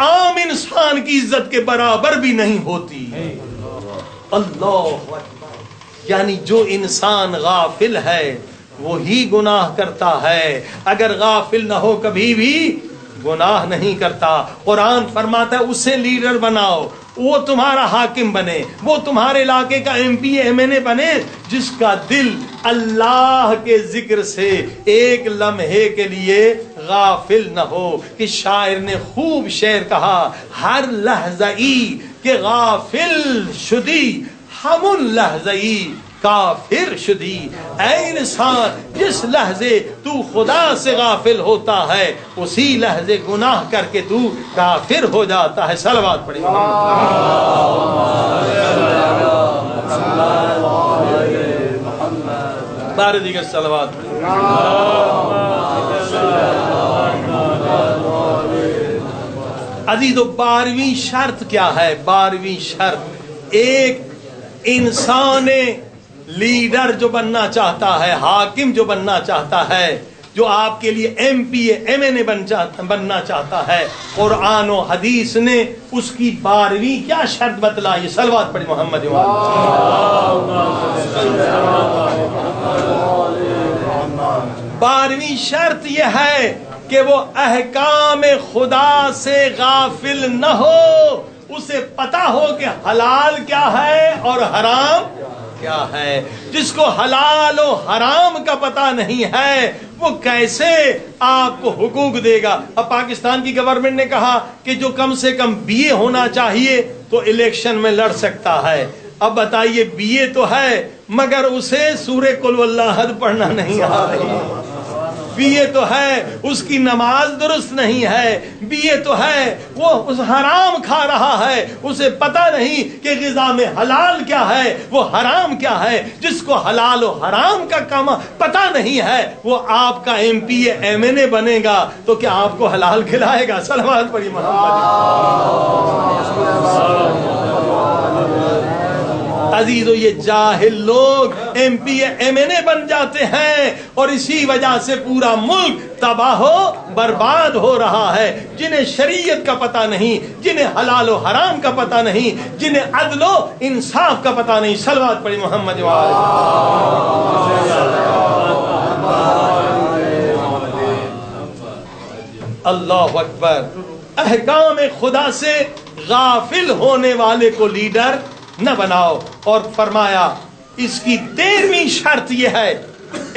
عام انسان کی عزت کے برابر بھی نہیں ہوتی. اللہ اکبر. یعنی جو انسان غافل ہے وہی گناہ کرتا ہے، اگر غافل نہ ہو کبھی بھی گناہ نہیں کرتا. قرآن فرماتا ہے اسے لیڈر بناؤ، وہ تمہارا حاکم بنے، وہ تمہارے علاقے کا M P M N A بنے جس کا دل اللہ کے ذکر سے ایک لمحے کے لیے غافل نہ ہو. کہ شاعر نے خوب شعر کہا، ہر لحظہی کہ غافل شدی ہم لحظہی کافر شدی. اے انسان، جس لحظے تو خدا سے غافل ہوتا ہے اسی لحظے گناہ کر کے تو کافر ہو جاتا ہے. صلوات پڑھیں. بارے دیگر صلوات پڑھیں. عزیزو 12ویں شرط کیا ہے؟ 12ویں شرط، ایک انسان لیڈر جو بننا چاہتا ہے، حاکم جو بننا چاہتا ہے، جو آپ کے لیے M P A M N A بننا چاہتا ہے، قرآن و حدیث نے اس کی 12ویں کیا شرط بتلائی؟ صلوات پڑھی محمد. 12ویں شرط یہ ہے کہ وہ احکام خدا سے غافل نہ ہو، اسے پتا ہو کہ حلال کیا ہے اور حرام کیا ہے. جس کو حلال و حرام کا پتہ نہیں ہے وہ کیسے آپ کو حقوق دے گا؟ اب پاکستان کی گورنمنٹ نے کہا کہ جو کم سے کم بی اے ہونا چاہیے تو الیکشن میں لڑ سکتا ہے. اب بتائیے بی اے تو ہے مگر اسے سورہ قل واللہ احد پڑھنا نہیں آ رہی. بی اے تو ہے اس کی نماز درست نہیں ہے، بی اے تو ہے وہ اس حرام کھا رہا ہے، اسے پتہ نہیں کہ غذا میں حلال کیا ہے وہ حرام کیا ہے. جس کو حلال و حرام کا کام پتہ نہیں ہے وہ آپ کا M P A M N A بنے گا تو کیا آپ کو حلال کھلائے گا؟ صلوات پڑھی عزیزو. یہ جاہل لوگ M P A M N A بن جاتے ہیں اور اسی وجہ سے پورا ملک تباہ و برباد ہو رہا ہے. جنہیں شریعت کا پتہ نہیں، جنہیں حلال و حرام کا پتہ نہیں، جنہیں عدل و انصاف کا پتہ نہیں. صلوات پڑھی محمد. اللہ اکبر. احکام خدا سے غافل ہونے والے کو لیڈر نہ بناؤ. اور فرمایا اس کی 13ویں شرط یہ ہے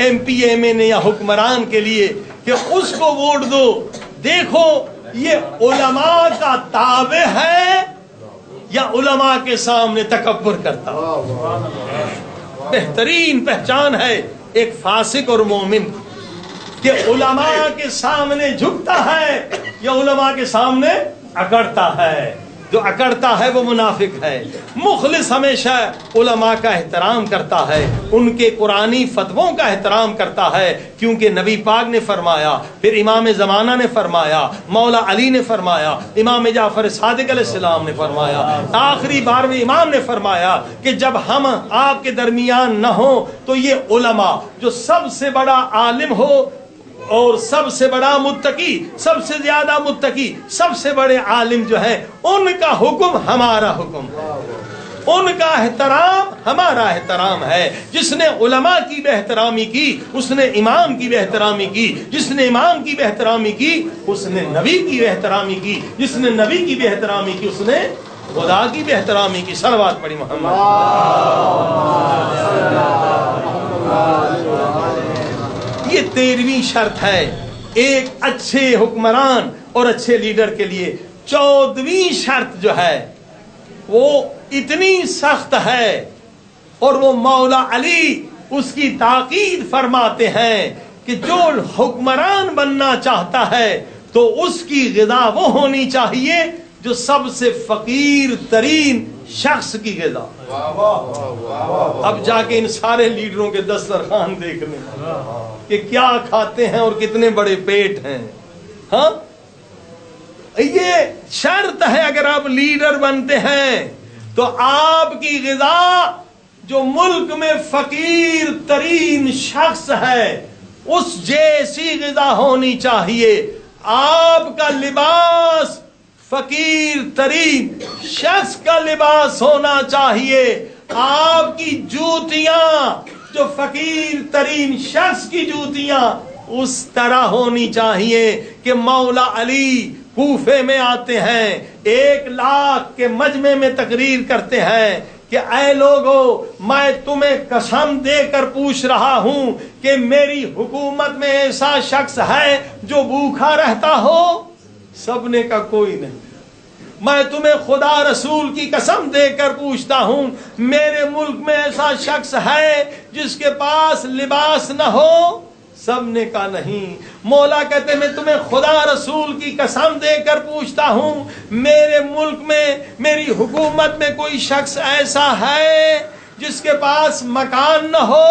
ایم پی ایم این اے یا حکمران کے لیے کہ اس کو ووٹ دو. دیکھو یہ علماء کا تابع ہے یا علماء کے سامنے تکبر کرتا. بہترین پہچان ہے ایک فاسق اور مومن کہ علماء کے سامنے جھکتا ہے یا علماء کے سامنے اکڑتا ہے. جو اکڑتا ہے وہ منافق ہے. مخلص ہمیشہ علماء کا احترام کرتا ہے، ان کے قرآنی فتووں کا احترام کرتا ہے، کیونکہ نبی پاک نے فرمایا، پھر امام زمانہ نے فرمایا، مولا علی نے فرمایا، امام جعفر صادق علیہ السلام نے فرمایا، آخری 12ویں امام نے فرمایا کہ جب ہم آپ کے درمیان نہ ہوں تو یہ علماء جو سب سے بڑا عالم ہو اور سب سے بڑا متقی، سب سے زیادہ متقی، سب سے بڑے عالم جو ہیں ان کا حکم ہمارا حکم، ان کا احترام ہمارا احترام ہے. جس نے علماء کی بے احترامی کی اس نے امام کی بے احترامی کی، جس نے امام کی بے احترامی کی اس نے نبی کی بے احترامی کی، جس نے نبی کی بے احترامی کی اس نے خدا کی بے احترامی کی. صلوات پڑھی محمد. یہ 13ویں شرط ہے ایک اچھے حکمران اور اچھے لیڈر کے لیے. 14ویں شرط جو ہے وہ اتنی سخت ہے اور وہ مولا علی اس کی تاکید فرماتے ہیں کہ جو حکمران بننا چاہتا ہے تو اس کی غذا وہ ہونی چاہیے جو سب سے فقیر ترین شخص کی غذا. اب جا کے ان سارے لیڈروں کے دسترخوان دیکھ لیں کہ کیا کھاتے ہیں اور کتنے بڑے پیٹ ہیں. ہاں یہ شرط ہے اگر آپ لیڈر بنتے ہیں تو آپ کی غذا جو ملک میں فقیر ترین شخص ہے اس جیسی غذا ہونی چاہیے. آپ کا لباس فقیر ترین شخص کا لباس ہونا چاہیے. آپ کی جوتیاں جو فقیر ترین شخص کی جوتیاں اس طرح ہونی چاہیے کہ مولا علی کوفے میں آتے ہیں, 1,00,000 کے مجمع میں تقریر کرتے ہیں کہ اے لوگو, میں تمہیں قسم دے کر پوچھ رہا ہوں کہ میری حکومت میں ایسا شخص ہے جو بھوکا رہتا ہو؟ سب نے کہا کوئی نہیں. میں تمہیں خدا رسول کی قسم دے کر پوچھتا ہوں, میرے ملک میں ایسا شخص ہے جس کے پاس لباس نہ ہو؟ سب نے کہا نہیں. مولا کہتے میں تمہیں خدا رسول کی قسم دے کر پوچھتا ہوں, میرے ملک میں میری حکومت میں کوئی شخص ایسا ہے جس کے پاس مکان نہ ہو؟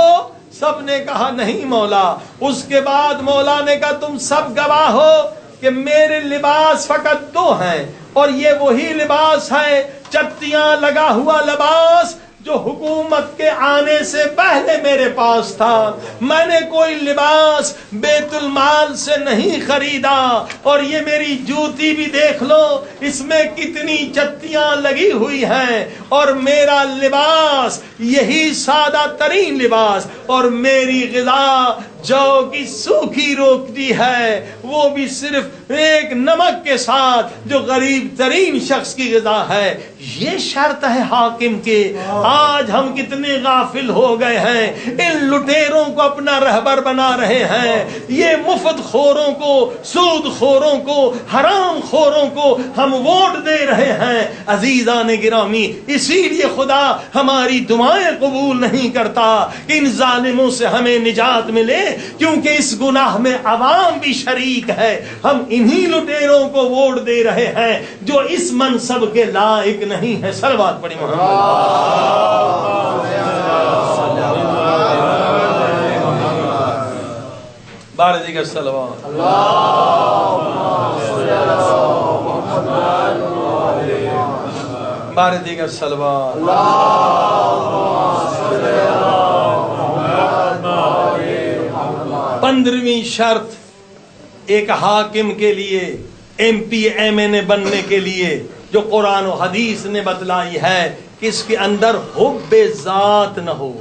سب نے کہا نہیں مولا. اس کے بعد مولا نے کہا تم سب گواہ ہو کہ میرے لباس فقط 2 ہیں, اور یہ وہی لباس ہے, چتیاں لگا ہوا لباس جو حکومت کے آنے سے پہلے میرے پاس تھا. میں نے کوئی لباس بیت المال سے نہیں خریدا, اور یہ میری جوتی بھی دیکھ لو, اس میں کتنی چتیاں لگی ہوئی ہیں, اور میرا لباس یہی سادہ ترین لباس, اور میری غذا جو کی سوکھی روٹی ہے وہ بھی صرف ایک نمک کے ساتھ جو غریب ترین شخص کی غذا ہے. یہ شرط ہے حاکم کے. آج ہم کتنے غافل ہو گئے ہیں, ان لٹیروں کو اپنا رہبر بنا رہے ہیں, یہ مفت خوروں کو, سود خوروں کو, حرام خوروں کو ہم ووٹ دے رہے ہیں. عزیزان گرامی, اسی لیے خدا ہماری دعائیں قبول نہیں کرتا کہ ان ظالموں سے ہمیں نجات ملے, کیونکہ اس گناہ میں عوام بھی شریک ہے. ہم انہی لٹیروں کو ووٹ دے رہے ہیں جو اس منصب کے لائق نہیں ہے. صلوات پڑھی محمد. بار دیگر صلوات. بار دیگر صلوات. 15ویں شرط ایک حاکم کے لیے, MP/MA بننے کے لیے جو قرآن و حدیث نے بتلائی ہے کہ اس کے اندر حب ذات نہ ہو,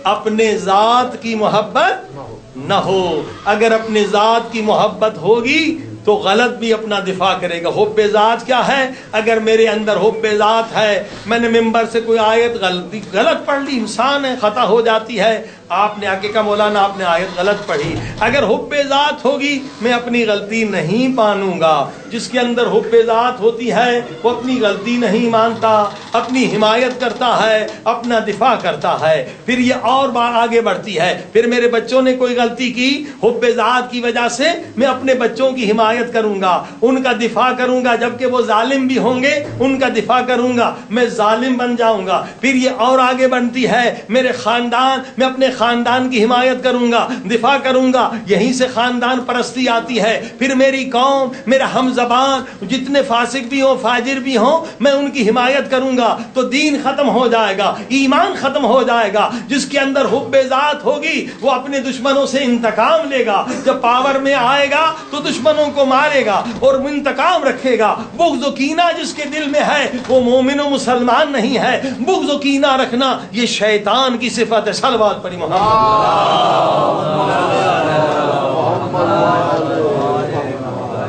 اپنے ذات کی محبت نہ ہو. اگر اپنے ذات کی محبت ہوگی تو غلط بھی اپنا دفاع کرے گا. حب ذات کیا ہے؟ اگر میرے اندر حب ذات ہے, میں نے ممبر سے کوئی آیت غلط پڑھ لی, انسان ہے, خطا ہو جاتی ہے, آپ نے آگے کا مولانا آپ نے آیت غلط پڑھی. اگر حب ذات ہوگی میں اپنی غلطی نہیں مانوں گا. جس کے اندر حب ذات ہوتی ہے وہ اپنی غلطی نہیں مانتا, اپنی حمایت کرتا ہے, اپنا دفاع کرتا ہے. پھر یہ اور بات آگے بڑھتی ہے, پھر میرے بچوں نے کوئی غلطی کی, حب ذات کی وجہ سے میں اپنے بچوں کی حمایت کروں گا, ان کا دفاع کروں گا, جبکہ وہ ظالم بھی ہوں گے ان کا دفاع کروں گا, میں ظالم بن جاؤں گا. پھر یہ اور آگے بڑھتی ہے, میرے خاندان, میں اپنے خاندان کی حمایت کروں گا, دفاع کروں گا, یہیں سے خاندان پرستی آتی ہے. پھر میری قوم, میرا ہم زبان, جتنے فاسق بھی ہوں فاجر بھی ہوں, میں ان کی حمایت کروں گا, تو دین ختم ہو جائے گا, ایمان ختم ہو جائے گا. جس کے اندر حب ذات ہوگی وہ اپنے دشمنوں سے انتقام لے گا, جب پاور میں آئے گا تو دشمنوں کو مارے گا اور انتقام رکھے گا. بغض و کینہ جس کے دل میں ہے وہ مومن و مسلمان نہیں ہے. بغض و کینہ رکھنا یہ شیطان کی صفت ہے. صلوات پڑھی محمد.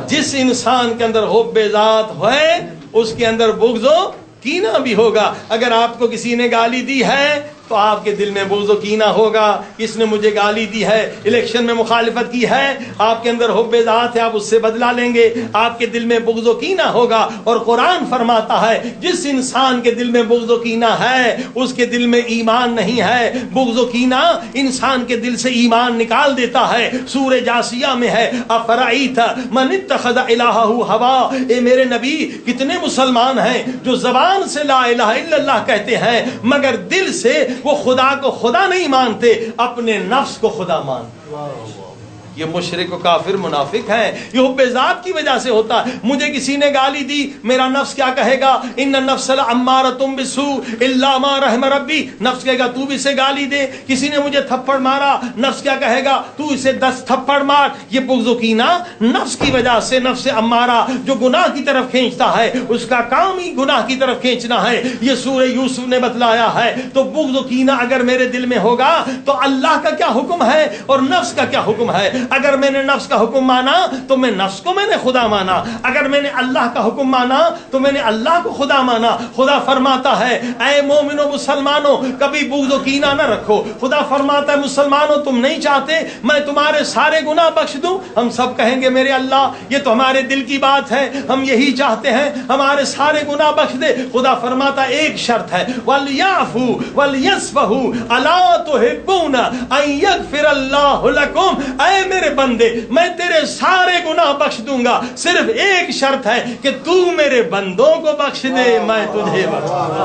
جس انسان کے اندر حب ذات ہے اس کے اندر بغض و کینہ بھی ہوگا. اگر آپ کو کسی نے گالی دی ہے تو آپ کے دل میں بغض و کینہ ہوگا, اس نے مجھے گالی دی ہے, الیکشن میں مخالفت کی ہے, آپ کے اندر حب ذات ہے, آپ اس سے بدلہ لیں گے, آپ کے دل میں بغض و کینہ ہوگا. اور قرآن فرماتا ہے جس انسان کے دل میں بغض و کینہ ہے اس کے دل میں ایمان نہیں ہے. بغض و کینہ انسان کے دل سے ایمان نکال دیتا ہے. سورہ جاسیہ میں ہے, افرأیت من اتخذ الہہ ہوا. اے میرے نبی, کتنے مسلمان ہیں جو زبان سے لا الہ الا اللہ کہتے ہیں مگر دل سے وہ خدا کو خدا نہیں مانتے, اپنے نفس کو خدا مانتے. یہ مشرک و کافر منافق ہیں. یہ حب ذات کی وجہ سے ہوتا ہے. مجھے کسی نے گالی دی, میرا نفس کیا کہے گا؟ ان النفس لامارۃ بالسوء الا ما رحم ربی. نفس کہے گا تو بھی اسے گالی دے. کسی نے مجھے تھپڑ مارا, نفس کیا کہے گا؟ تو اسے 10 تھپڑ مار. یہ بغض و کینہ نفس کی وجہ سے, نفس امارہ جو گناہ کی طرف کھینچتا ہے, اس کا کام ہی گناہ کی طرف کھینچنا ہے. یہ سورہ یوسف نے بتلایا ہے. تو بغض و کینہ اگر میرے دل میں ہوگا تو اللہ کا کیا حکم ہے اور نفس کا کیا حکم ہے؟ اگر میں نے نفس کا حکم مانا تو میں نفس کو میں نے خدا مانا. اگر میں نے اللہ کا حکم مانا تو میں نے اللہ کو خدا مانا. خدا فرماتا ہے اے مومنو مسلمانوں کبھی بغض و کینہ نہ رکھو. خدا فرماتا ہے مسلمانوں تم نہیں چاہتے میں تمہارے سارے گناہ بخش دوں؟ ہم سب کہیں گے میرے اللہ یہ تو ہمارے دل کی بات ہے, ہم یہی چاہتے ہیں ہمارے سارے گناہ بخش دے. خدا فرماتا ہے ایک شرط ہے, وَلْيَعْفُوا وَلْيَصْفَحُوا أَلَا تُحِبُّونَ أَن يَغْفِرَ اللَّهُ لَكُمْ. اے میرے بندے میں تیرے سارے گناہ بخش دوں گا, صرف ایک شرط ہے کہ تو میرے بندوں کو بخش دے, میں تجھے بخش دوں.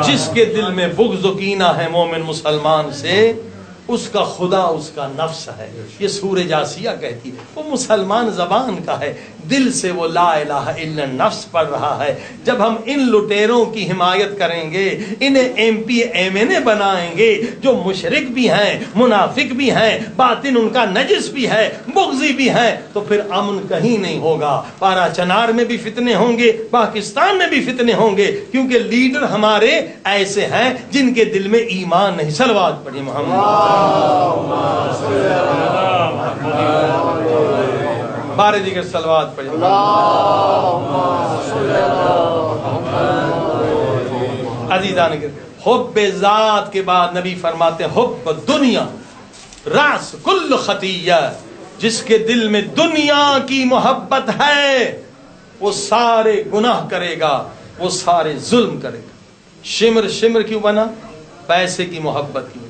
جس کے دل میں بغض و کینہ ہے مومن مسلمان سے, اس کا خدا اس کا نفس ہے. یہ سورہ جاسیہ کہتی ہے. وہ مسلمان زبان کا ہے, دل سے وہ لا الہ الا النفس پڑھ رہا ہے. جب ہم ان لٹیروں کی حمایت کریں گے, انہیں ایم پی ایم این اے بنائیں گے جو مشرک بھی ہیں, منافق بھی ہیں, باطن ان کا نجس بھی ہے, بغضی بھی ہیں, تو پھر امن کہیں نہیں ہوگا. پارا چنار میں بھی فتنے ہوں گے, پاکستان میں بھی فتنے ہوں گے, کیونکہ لیڈر ہمارے ایسے ہیں جن کے دل میں ایمان نہیں. صلوات پڑھیں محمد بارے دیگر صلوات پڑھیں. عزیزان کے حب ذات کے بعد نبی فرماتے حب دنیا راس کل خطیہ. جس کے دل میں دنیا کی محبت ہے وہ سارے گناہ کرے گا, وہ سارے ظلم کرے گا. شمر شمر کیوں بنا؟ پیسے کی محبت کی.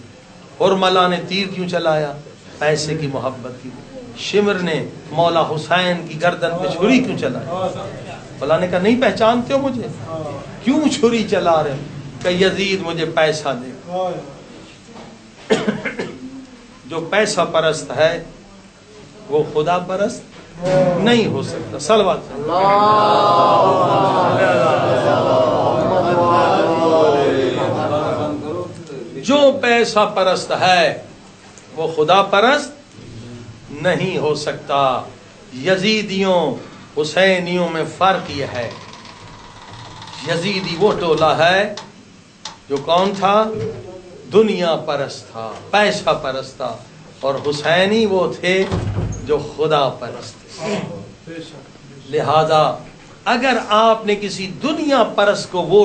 اور ملا نے تیر کیوں چلایا؟ پیسے کی محبت کی. شمر نے مولا حسین کی گردن پہ چھری کیوں چلائی؟ مولا نے کہا نہیں پہچانتے ہو مجھے, کیوں چھری چلا رہے؟ کہ یزید مجھے پیسہ دے. جو پیسہ پرست ہے وہ خدا پرست نہیں ہو سکتا. صلوات. جو پیسہ پرست ہے وہ خدا پرست نہیں ہو سکتا. یزیدیوں حسینیوں میں فرق یہ ہے, یزیدی وہ ٹولہ ہے جو کون تھا؟ دنیا پرست تھا, پیسہ پرست تھا, اور حسینی وہ تھے جو خدا پرست تھے. لہذا اگر آپ نے کسی دنیا پرست کو ووٹ